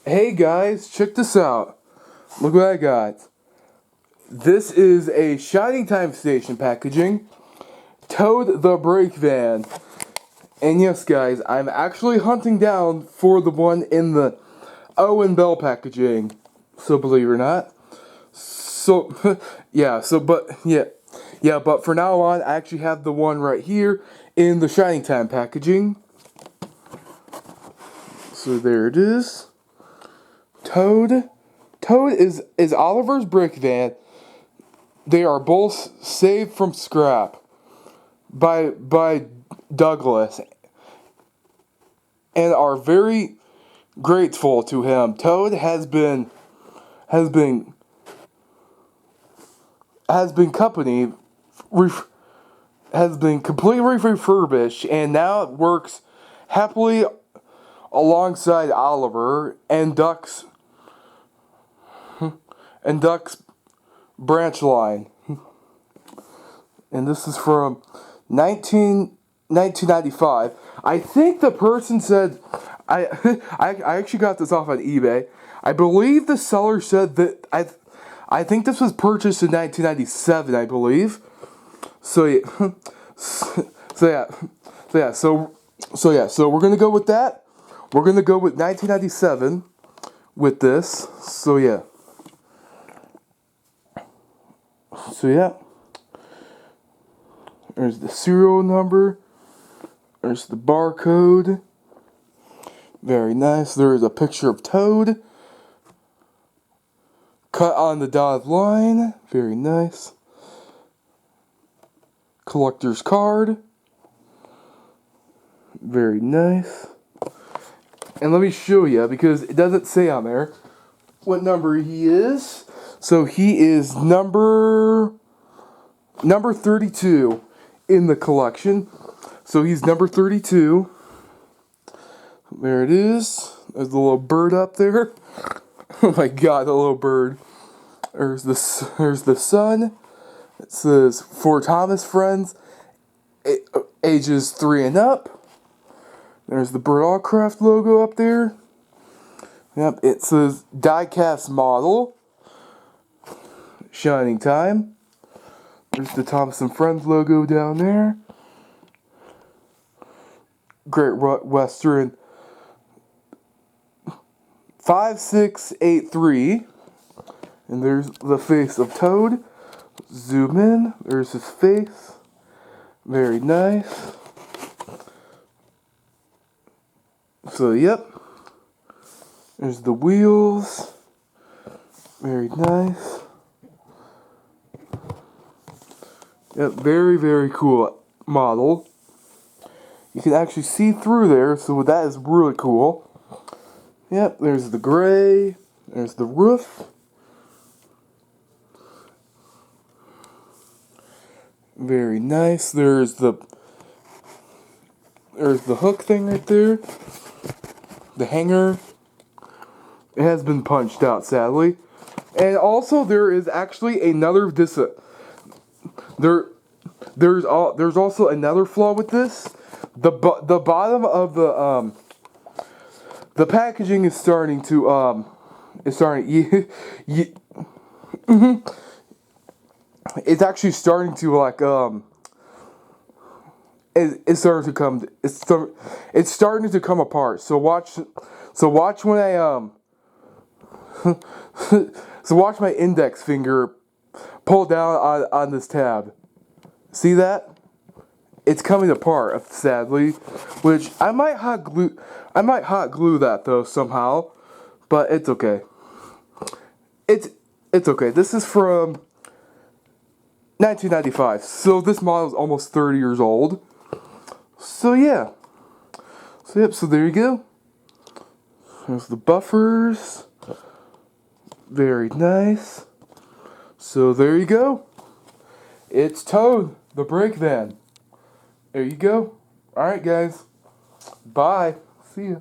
Hey guys, check this out. Look what I got. This is a Shining Time Station packaging. Toad the Brake Van. And yes guys, I'm actually hunting down for the one in the Owen Bell packaging. So believe it or not. So, but for now on, I actually have the one right here in the Shining Time packaging. So there it is. Toad is Oliver's brake van. They are both saved from scrap by Douglas and are very grateful to him. Toad has been company has been completely refurbished and now it works happily alongside Oliver and Duck's branch line. And this is from 1995. I think the person said, I actually got this off on eBay. I believe the seller said that I think this was purchased in 1997, I believe. So we're gonna go with that. We're gonna go with 1997 with this. So yeah. There's the serial number. There's the barcode. Very nice. There is a picture of Toad cut on the dotted line. Very nice. Collector's card. Very nice. And let me show you, because it doesn't say on there what number he is. So he is number 32 in the collection. So he's number 32. There it is. There's the little bird up there. Oh my god, the little bird. There's the sun. It says for Thomas friends, ages 3 and up. There's the Bird Allcraft logo up there. Yep, it says diecast model. Shining Time. There's the Thomas and Friends logo down there. Great Western 5683. And there's the face of Toad. Zoom in. There's his face. Very nice. So, yep. There's the wheels. Very nice. Yep, very, very cool model. You can actually see through there, so that is really cool. Yep, there's the gray. There's the roof. Very nice. There's the hook thing right there. The hanger. It has been punched out, sadly. And also, there is actually another there's also another flaw with this. The bottom of the packaging is starting to it's actually starting to like it's starting to come apart. So watch when I so watch my index finger pull down on this tab. See that? It's coming apart, sadly. Which I might hot glue that though somehow, but it's okay. It's okay. This is from 1995, so this model is almost 30 years old. So yeah. So yep. So there you go. There's the buffers. Very nice. So there you go. It's Toad, the brake van. There you go. Alright guys. Bye. See ya.